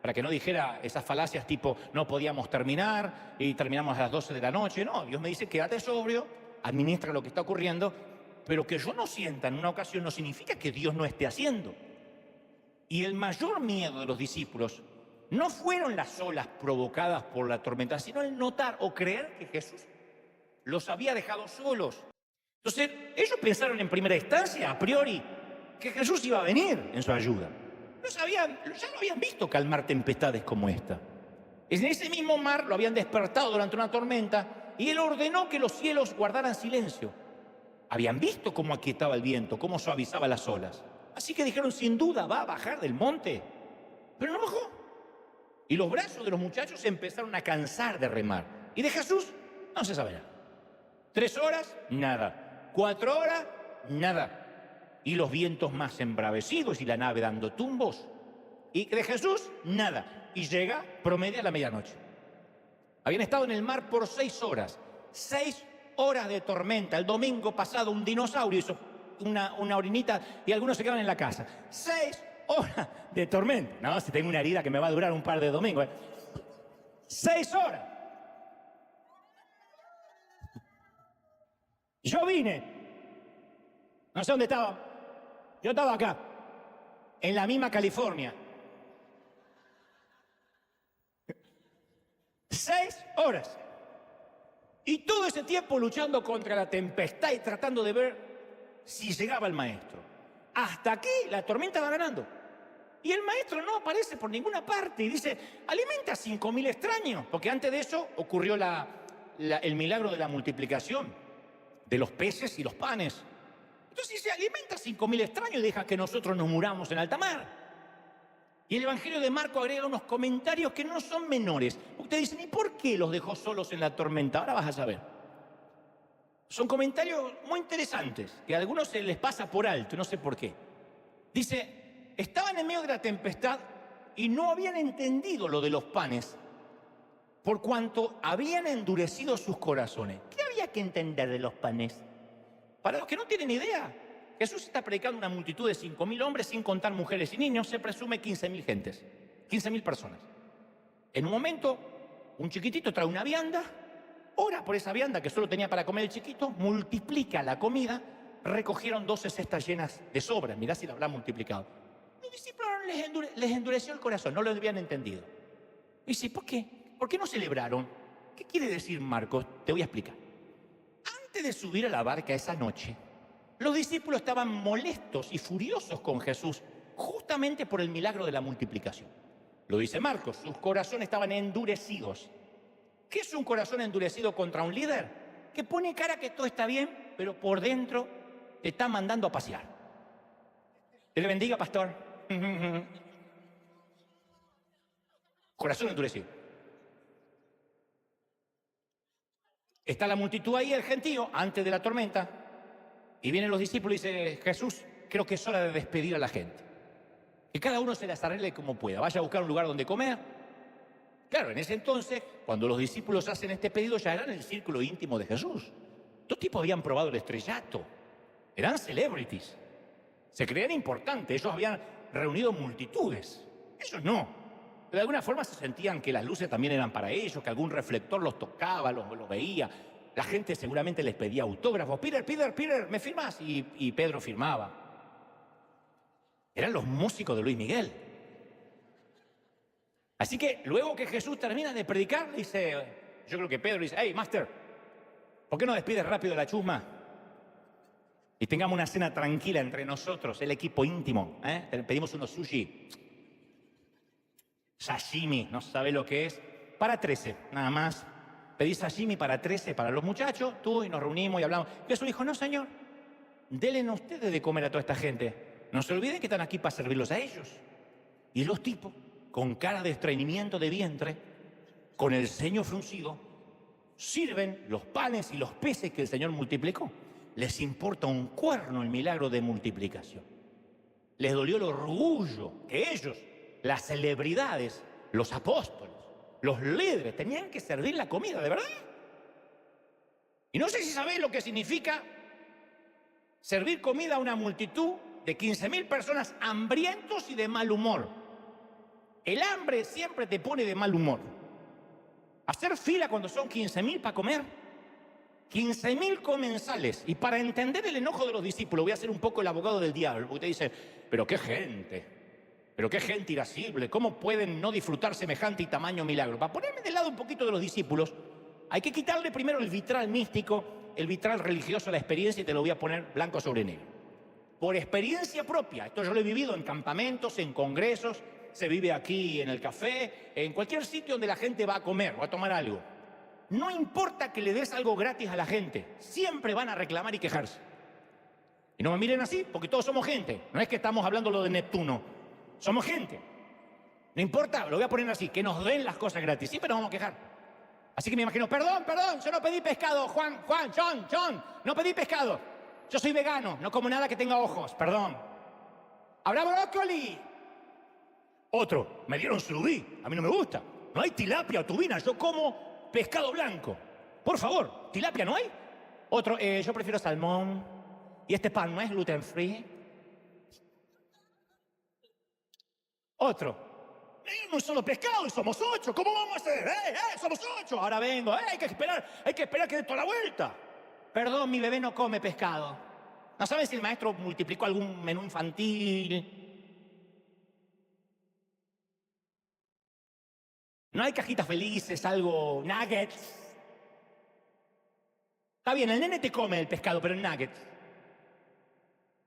para que no dijera esas falacias tipo no podíamos terminar y terminamos a las 12 de la noche. No, Dios me dice quédate sobrio, administra lo que está ocurriendo, pero que yo no sienta en una ocasión no significa que Dios no esté haciendo. Y el mayor miedo de los discípulos no fueron las olas provocadas por la tormenta, sino el notar o creer que Jesús los había dejado solos. Entonces, ellos pensaron en primera instancia, a priori, que Jesús iba a venir en su ayuda. Ya lo habían visto calmar tempestades como esta. En ese mismo mar lo habían despertado durante una tormenta y él ordenó que los cielos guardaran silencio. Habían visto cómo aquietaba el viento, cómo suavizaba las olas. Así que dijeron, sin duda va a bajar del monte. Pero no bajó. Y los brazos de los muchachos se empezaron a cansar de remar. Y de Jesús no se sabe nada. 3 horas, nada. 4 horas, nada. Y los vientos más embravecidos y la nave dando tumbos. Y de Jesús, nada. Y llega, promedia a la medianoche. Habían estado en el mar por 6 horas. 6 horas de tormenta. El domingo pasado un dinosaurio hizo una orinita y algunos se quedaron en la casa. 6 horas de tormenta. No, si tengo una herida que me va a durar un par de domingos. 6 horas. Yo vine. No sé dónde estaba. Yo estaba acá. En la misma California. 6 horas. Y todo ese tiempo luchando contra la tempestad y tratando de ver si llegaba el maestro. Hasta aquí la tormenta va ganando. Y el maestro no aparece por ninguna parte y dice, alimenta a 5.000 extraños. Porque antes de eso ocurrió el milagro de la multiplicación de los peces y los panes. Entonces dice, alimenta a 5.000 extraños y deja que nosotros nos muramos en alta mar. Y el Evangelio de Marco agrega unos comentarios que no son menores. Ustedes dicen, ¿y por qué los dejó solos en la tormenta? Ahora vas a saber. Son comentarios muy interesantes, que a algunos se les pasa por alto, no sé por qué. Dice, estaban en medio de la tempestad y no habían entendido lo de los panes, por cuanto habían endurecido sus corazones. ¿Qué había que entender de los panes? Para los que no tienen idea, Jesús está predicando una multitud de 5.000 hombres, sin contar mujeres y niños, se presume 15.000 gentes, 15.000 personas. En un momento, un chiquitito trae una vianda, ora por esa vianda que solo tenía para comer el chiquito, multiplica la comida, recogieron 12 cestas llenas de sobras. Mirá si la habrá multiplicado. Los discípulos les endureció el corazón, no lo habían entendido. Y dice, ¿por qué? ¿Por qué no celebraron? ¿Qué quiere decir Marcos? Te voy a explicar. Antes de subir a la barca esa noche, los discípulos estaban molestos y furiosos con Jesús, justamente por el milagro de la multiplicación. Lo dice Marcos, sus corazones estaban endurecidos. ¿Qué es un corazón endurecido contra un líder? Que pone cara que todo está bien, pero por dentro te está mandando a pasear. Dios le bendiga, pastor. Corazón endurecido. Está la multitud ahí, el gentío, antes de la tormenta. Y vienen los discípulos y dicen, Jesús, creo que es hora de despedir a la gente. Que cada uno se las arregle como pueda. Vaya a buscar un lugar donde comer. Claro, en ese entonces, cuando los discípulos hacen este pedido, ya eran el círculo íntimo de Jesús. Estos tipos habían probado el estrellato. Eran celebrities. Se creían importantes. Ellos habían reunido multitudes. Ellos no. Pero de alguna forma se sentían que las luces también eran para ellos, que algún reflector los tocaba, los veía. La gente seguramente les pedía autógrafos. Peter, ¿me firmas? Y Pedro firmaba. Eran los músicos de Luis Miguel. Así que luego que Jesús termina de predicar, dice, yo creo que Pedro dice, hey, master, ¿por qué no despides rápido la chusma? Y tengamos una cena tranquila entre nosotros, el equipo íntimo. Pedimos unos sushi. Sashimi, no sabe lo que es. Para 13, nada más. Pedí sashimi para 13 para los muchachos, tú, y nos reunimos y hablamos. Jesús dijo, no, señor, denle ustedes de comer a toda esta gente. No se olviden que están aquí para servirlos a ellos. Y los tipos, con cara de estreñimiento de vientre, con el ceño fruncido, sirven los panes y los peces que el Señor multiplicó. Les importa un cuerno el milagro de multiplicación. Les dolió el orgullo que ellos, las celebridades, los apóstoles, los líderes, tenían que servir la comida, ¿de verdad? Y no sé si sabéis lo que significa servir comida a una multitud de 15.000 personas hambrientos y de mal humor. El hambre siempre te pone de mal humor. Hacer fila cuando son 15.000 para comer. 15.000 comensales. Y para entender el enojo de los discípulos, voy a ser un poco el abogado del diablo. Porque usted dice, pero qué gente irascible. ¿Cómo pueden no disfrutar semejante y tamaño milagro? Para ponerme del lado un poquito de los discípulos, hay que quitarle primero el vitral místico, el vitral religioso, la experiencia, y te lo voy a poner blanco sobre negro. Por experiencia propia, esto yo lo he vivido en campamentos, en congresos, se vive aquí en el café, en cualquier sitio donde la gente va a comer o a tomar algo. No importa que le des algo gratis a la gente, siempre van a reclamar y quejarse. Y no me miren así, porque todos somos gente. No es que estamos hablando lo de Neptuno, somos gente. No importa, lo voy a poner así, que nos den las cosas gratis, siempre nos vamos a quejar. Así que me imagino, perdón, yo no pedí pescado, Juan, John, no pedí pescado. Yo soy vegano, no como nada que tenga ojos, perdón. ¿Habrá brócoli? Otro, me dieron surubí, a mí no me gusta. No hay tilapia o tubina, yo como pescado blanco. Por favor, ¿tilapia no hay? Otro, yo prefiero salmón. ¿Y este pan no es gluten free? Otro, no solo pescado y somos 8, ¿cómo vamos a hacer? Somos 8, ahora vengo, hay que esperar que dé toda la vuelta. Perdón, mi bebé no come pescado. ¿No sabes si el maestro multiplicó algún menú infantil? No hay cajitas felices, algo, nuggets. Está bien, el nene te come el pescado, pero el nuggets.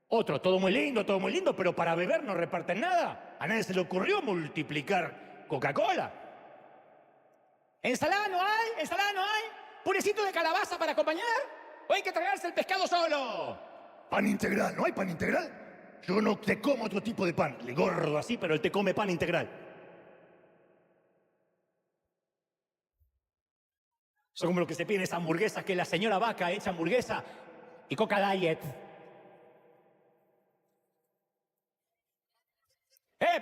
Otro, todo muy lindo, pero para beber no reparten nada. A nadie se le ocurrió multiplicar Coca-Cola. ¿Ensalada no hay? ¿Purecito de calabaza para acompañar? ¿O hay que tragarse el pescado solo? Pan integral, ¿no hay pan integral? Yo no te como otro tipo de pan. Le gordo así, pero él te come pan integral. Son como los que se piden esa hamburguesa que la señora Vaca echa hamburguesa y Coca Diet.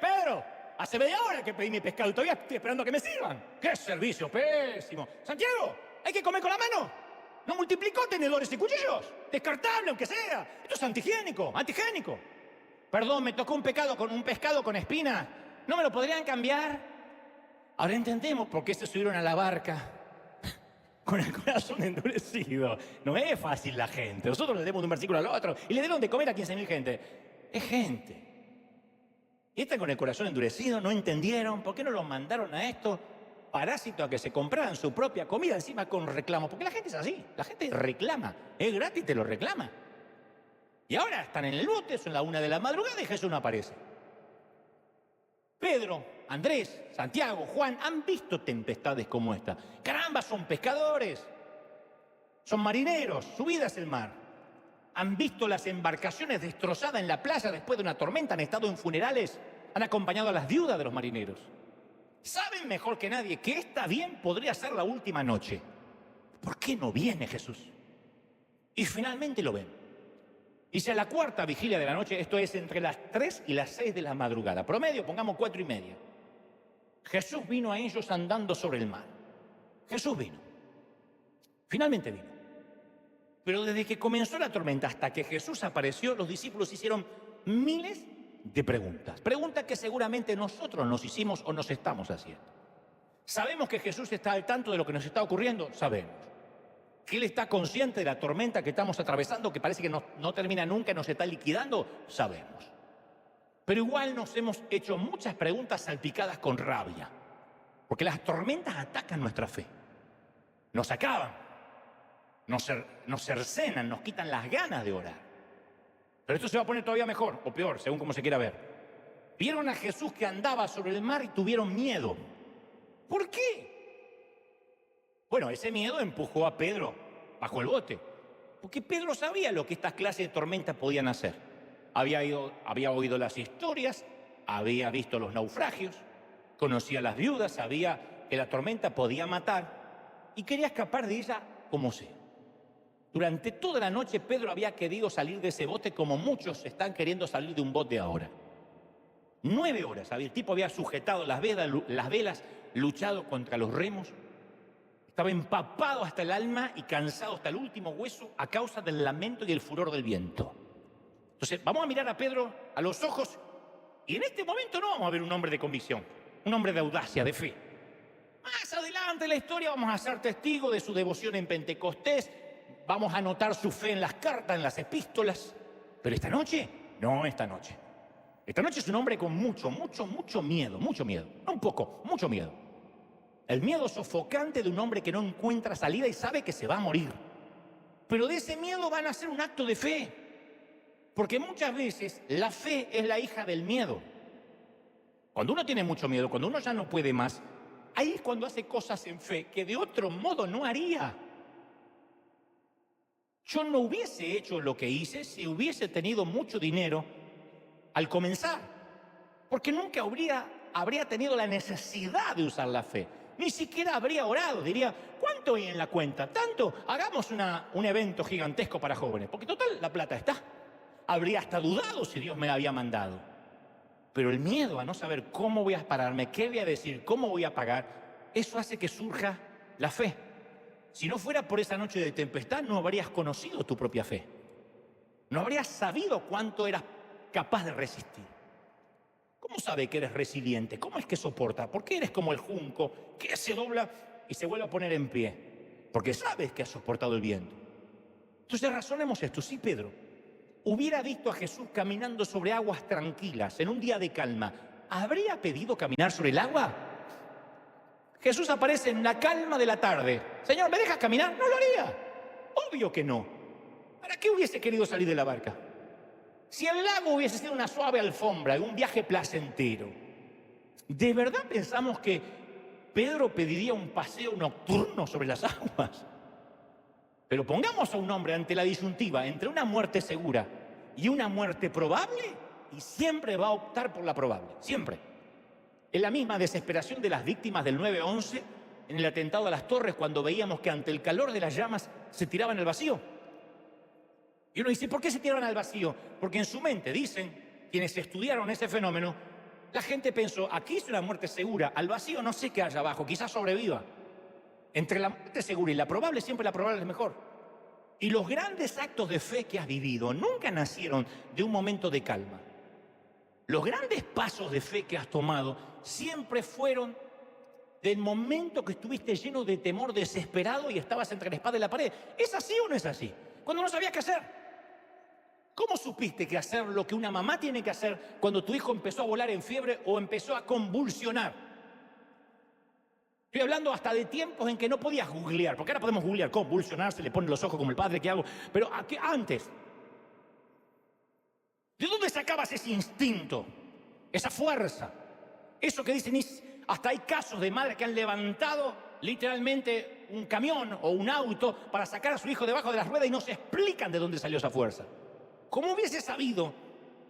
Pedro! Hace media hora que pedí mi pescado y todavía estoy esperando a que me sirvan. ¡Qué servicio pésimo! Santiago, ¿hay que comer con la mano? ¿No multiplicó tenedores y cuchillos? Descartable, aunque sea. Esto es antigénico. Perdón, me tocó un pescado con espina. ¿No me lo podrían cambiar? Ahora entendemos por qué se subieron a la barca con el corazón endurecido. No es fácil la gente. Nosotros le demos de un versículo al otro y le dieron de comer a 15.000 gente. Es gente. Y están con el corazón endurecido, no entendieron. ¿Por qué no los mandaron a estos parásitos a que se compraran su propia comida encima con reclamos? Porque la gente es así, la gente reclama. Es gratis, te lo reclama. Y ahora están en el bote, son las 1 de la madrugada y Jesús no aparece. Pedro, Andrés, Santiago, Juan han visto tempestades como esta. Caramba, son pescadores, son marineros, su vida es el mar. Han visto las embarcaciones destrozadas en la playa después de una tormenta, han estado en funerales, han acompañado a las viudas de los marineros. Saben mejor que nadie que esta bien podría ser la última noche. ¿Por qué no viene Jesús? Y finalmente lo ven. Dice a la 4ª vigilia de la noche, esto es entre las 3 y las 6 de la madrugada. Promedio, pongamos 4:30. Jesús vino a ellos andando sobre el mar. Jesús vino. Finalmente vino. Pero desde que comenzó la tormenta hasta que Jesús apareció, los discípulos hicieron miles de preguntas. Preguntas que seguramente nosotros nos hicimos o nos estamos haciendo. ¿Sabemos que Jesús está al tanto de lo que nos está ocurriendo? Sabemos. ¿Que Él está consciente de la tormenta que estamos atravesando, que parece que no termina nunca y nos está liquidando? Sabemos. Pero igual nos hemos hecho muchas preguntas salpicadas con rabia. Porque las tormentas atacan nuestra fe. Nos acaban. Nos cercenan, nos quitan las ganas de orar. Pero esto se va a poner todavía mejor o peor, según como se quiera ver. Vieron a Jesús que andaba sobre el mar y tuvieron miedo. ¿Por qué? Bueno, ese miedo empujó a Pedro bajo el bote. Porque Pedro sabía lo que estas clases de tormentas podían hacer. Había oído las historias, había visto los naufragios, conocía a las viudas, sabía que la tormenta podía matar y quería escapar de ella como sea. Durante toda la noche Pedro había querido salir de ese bote como muchos están queriendo salir de un bote ahora. 9 horas, el tipo había sujetado las velas, luchado contra los remos. Estaba empapado hasta el alma y cansado hasta el último hueso a causa del lamento y el furor del viento. Entonces, vamos a mirar a Pedro a los ojos y en este momento no vamos a ver un hombre de convicción. un hombre de audacia, de fe. Más adelante en la historia vamos a ser testigos de su devoción en Pentecostés, vamos a notar su fe en las cartas, en las epístolas. Pero esta noche, no esta noche. Esta noche es un hombre con mucho miedo, no un poco, mucho miedo. El miedo sofocante de un hombre que no encuentra salida y sabe que se va a morir. Pero de ese miedo van a hacer un acto de fe. Porque muchas veces la fe es la hija del miedo. Cuando uno tiene mucho miedo, cuando uno ya no puede más, ahí es cuando hace cosas en fe que de otro modo no haría. Yo no hubiese hecho lo que hice si hubiese tenido mucho dinero al comenzar, porque nunca habría tenido la necesidad de usar la fe. Ni siquiera habría orado, diría, ¿cuánto hay en la cuenta? Tanto, hagamos un evento gigantesco para jóvenes, porque total, la plata está. Habría hasta dudado si Dios me la había mandado. Pero el miedo a no saber cómo voy a pararme, qué voy a decir, cómo voy a pagar, eso hace que surja la fe. Si no fuera por esa noche de tempestad, no habrías conocido tu propia fe. No habrías sabido cuánto eras capaz de resistir. ¿Cómo sabe que eres resiliente? ¿Cómo es que soporta? ¿Por qué eres como el junco que se dobla y se vuelve a poner en pie? Porque sabes que has soportado el viento. Entonces razonemos esto. Sí, Pedro hubiera visto a Jesús caminando sobre aguas tranquilas en un día de calma, ¿habría pedido caminar sobre el agua? Jesús aparece en la calma de la tarde. Señor, ¿me dejas caminar? No lo haría. Obvio que no. ¿Para qué hubiese querido salir de la barca? Si el lago hubiese sido una suave alfombra, un viaje placentero, ¿de verdad pensamos que Pedro pediría un paseo nocturno sobre las aguas? Pero pongamos a un hombre ante la disyuntiva entre una muerte segura y una muerte probable, y siempre va a optar por la probable, siempre. Es la misma desesperación de las víctimas del 9/11 en el atentado a las Torres, cuando veíamos que ante el calor de las llamas se tiraban al vacío. Y uno dice, ¿por qué se tiraron al vacío? Porque en su mente, dicen quienes estudiaron ese fenómeno, la gente pensó, aquí es una muerte segura, al vacío no sé qué haya abajo, quizás sobreviva. Entre la muerte segura y la probable, siempre la probable es mejor. Y los grandes actos de fe que has vivido nunca nacieron de un momento de calma. Los grandes pasos de fe que has tomado siempre fueron del momento que estuviste lleno de temor, desesperado y estabas entre la espada y la pared. ¿Es así o no es así? Cuando no sabías qué hacer. ¿Cómo supiste que hacer lo que una mamá tiene que hacer cuando tu hijo empezó a volar en fiebre o empezó a convulsionar? Estoy hablando hasta de tiempos en que no podías googlear, porque ahora podemos googlear, convulsionar, se le ponen los ojos como el padre, ¿qué hago? Pero antes, ¿de dónde sacabas ese instinto, esa fuerza? Eso que dicen, hasta hay casos de madres que han levantado literalmente un camión o un auto para sacar a su hijo debajo de las ruedas y no se explican de dónde salió esa fuerza. ¿Cómo hubiese sabido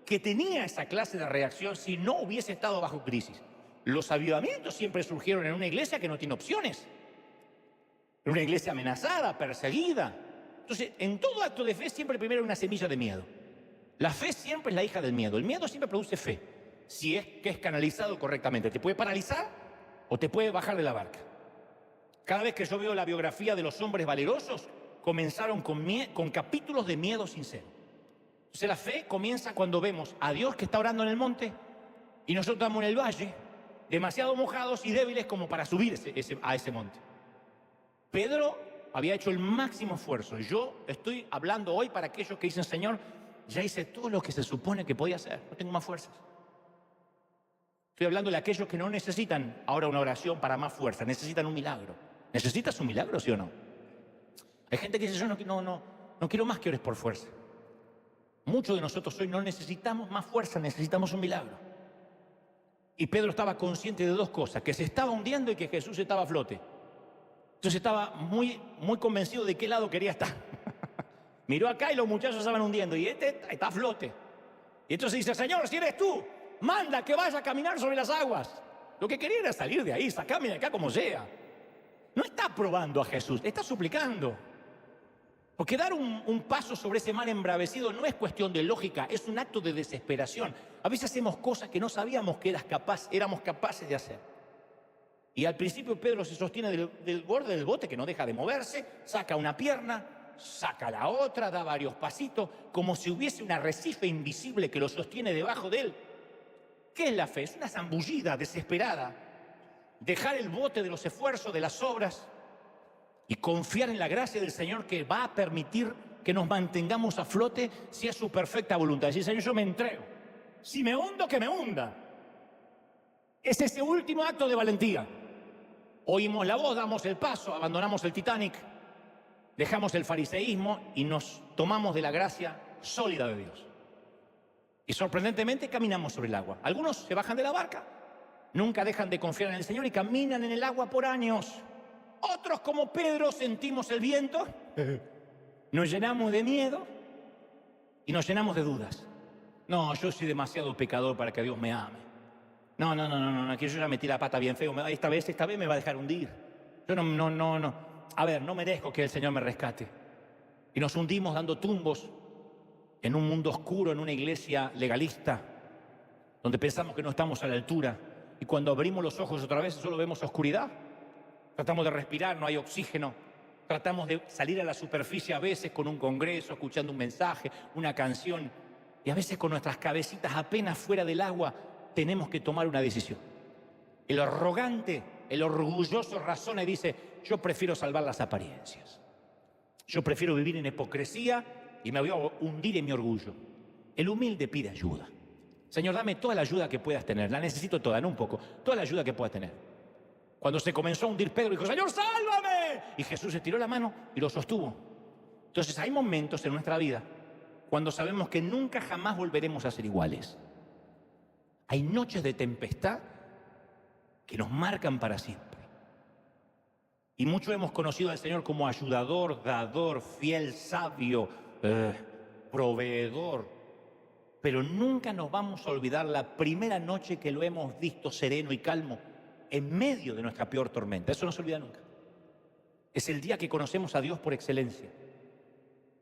que tenía esa clase de reacción si no hubiese estado bajo crisis? Los avivamientos siempre surgieron en una iglesia que no tiene opciones. En una iglesia amenazada, perseguida. Entonces, en todo acto de fe siempre primero hay una semilla de miedo. La fe siempre es la hija del miedo. El miedo siempre produce fe, si es que es canalizado correctamente. Te puede paralizar o te puede bajar de la barca. Cada vez que yo veo la biografía de los hombres valerosos, comenzaron con capítulos de miedo sincero. Entonces la fe comienza cuando vemos a Dios que está orando en el monte y nosotros estamos en el valle, demasiado mojados y débiles como para subir a ese monte. Pedro había hecho el máximo esfuerzo. Yo estoy hablando hoy para aquellos que dicen, Señor, ya hice todo lo que se supone que podía hacer, no tengo más fuerzas. Estoy hablando de aquellos que no necesitan ahora una oración para más fuerza, necesitan un milagro. ¿Necesitas un milagro, sí o no? Hay gente que dice, yo no quiero más que ores por fuerza. Muchos de nosotros hoy no necesitamos más fuerza, necesitamos un milagro. Y Pedro estaba consciente de dos cosas, que se estaba hundiendo y que Jesús estaba a flote. Entonces estaba muy convencido de qué lado quería estar. Miró acá y los muchachos estaban hundiendo y este está a flote. Y entonces dice, Señor, si eres tú, manda que vaya a caminar sobre las aguas. Lo que quería era salir de ahí, sacarme de acá como sea. No está probando a Jesús, está suplicando. Porque dar un paso sobre ese mar embravecido no es cuestión de lógica, es un acto de desesperación. A veces hacemos cosas que no sabíamos que éramos capaces de hacer. Y al principio Pedro se sostiene del borde del bote, que no deja de moverse, saca una pierna, saca la otra, da varios pasitos, como si hubiese un arrecife invisible que lo sostiene debajo de él. ¿Qué es la fe? Es una zambullida desesperada. Dejar el bote de los esfuerzos, de las obras y confiar en la gracia del Señor que va a permitir que nos mantengamos a flote si es su perfecta voluntad. Decir, Señor, yo me entrego. Si me hundo, que me hunda. Es ese último acto de valentía. Oímos la voz, damos el paso, abandonamos el Titanic, dejamos el fariseísmo y nos tomamos de la gracia sólida de Dios. Y sorprendentemente caminamos sobre el agua. Algunos se bajan de la barca, nunca dejan de confiar en el Señor y caminan en el agua por años. Otros, como Pedro, sentimos el viento, nos llenamos de miedo y nos llenamos de dudas. No, yo soy demasiado pecador para que Dios me ame. No, que yo ya metí la pata bien feo. Esta vez me va a dejar hundir. Yo no. A ver, no merezco que el Señor me rescate. Y nos hundimos dando tumbos en un mundo oscuro, en una iglesia legalista, donde pensamos que no estamos a la altura. Y cuando abrimos los ojos otra vez, solo vemos oscuridad. Tratamos de respirar, no hay oxígeno. Tratamos de salir a la superficie a veces con un congreso, escuchando un mensaje, una canción. Y a veces con nuestras cabecitas apenas fuera del agua, tenemos que tomar una decisión. El arrogante, el orgulloso razona y dice, yo prefiero salvar las apariencias. Yo prefiero vivir en hipocresía y me voy a hundir en mi orgullo. El humilde pide ayuda. Señor, dame toda la ayuda que puedas tener. La necesito toda, no un poco. Toda la ayuda que puedas tener. Cuando se comenzó a hundir Pedro, dijo, Señor, sálvame. Y Jesús estiró la mano y lo sostuvo. Entonces hay momentos en nuestra vida cuando sabemos que nunca jamás volveremos a ser iguales. Hay noches de tempestad que nos marcan para siempre. Y muchos hemos conocido al Señor como ayudador, dador, fiel, sabio, proveedor. Pero nunca nos vamos a olvidar la primera noche que lo hemos visto sereno y calmo en medio de nuestra peor tormenta. Eso no se olvida nunca. Es el día que conocemos a Dios por excelencia.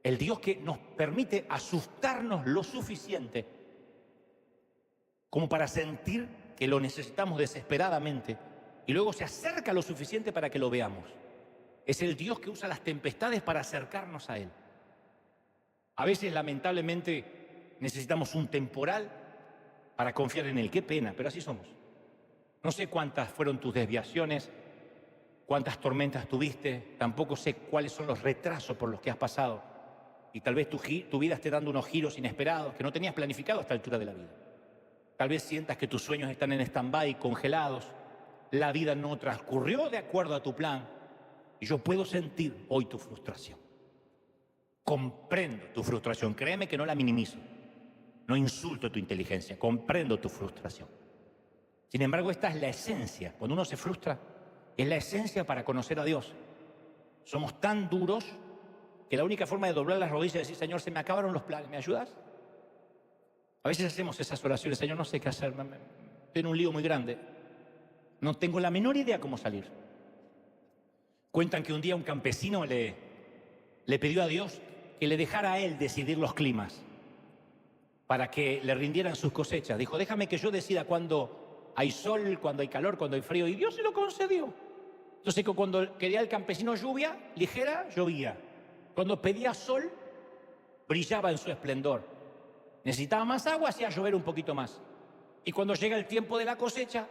El Dios que nos permite asustarnos lo suficiente como para sentir que lo necesitamos desesperadamente y luego se acerca lo suficiente para que lo veamos. Es el Dios que usa las tempestades para acercarnos a Él. A veces, lamentablemente, necesitamos un temporal para confiar en Él. Qué pena, pero así somos. No sé cuántas fueron tus desviaciones, cuántas tormentas tuviste, tampoco sé cuáles son los retrasos por los que has pasado. Y tal vez tu vida esté dando unos giros inesperados que no tenías planificado a esta altura de la vida. Tal vez sientas que tus sueños están en stand-by, congelados. La vida no transcurrió de acuerdo a tu plan. Y yo puedo sentir hoy tu frustración. Comprendo tu frustración. Créeme que no la minimizo. No insulto tu inteligencia. Comprendo tu frustración. Sin embargo, esta es la esencia. Cuando uno se frustra, es la esencia para conocer a Dios. Somos tan duros que la única forma de doblar las rodillas y decir, Señor, se me acabaron los planes, ¿me ayudas? A veces hacemos esas oraciones, Señor, no sé qué hacer, estoy en un lío muy grande. No tengo la menor idea cómo salir. Cuentan que un día un campesino le pidió a Dios que le dejara a él decidir los climas para que le rindieran sus cosechas. Dijo, déjame que yo decida cuándo hay sol, cuándo hay calor, cuándo hay frío. Y Dios se lo concedió. Entonces cuando quería el campesino lluvia ligera, llovía. Cuando pedía sol, brillaba en su esplendor. Necesitaba más agua, hacía llover un poquito más. Y cuando llega el tiempo de la cosecha,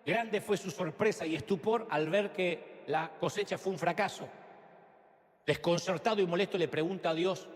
grande fue su sorpresa y estupor al ver que la cosecha fue un fracaso. Desconcertado y molesto le pregunta a Dios,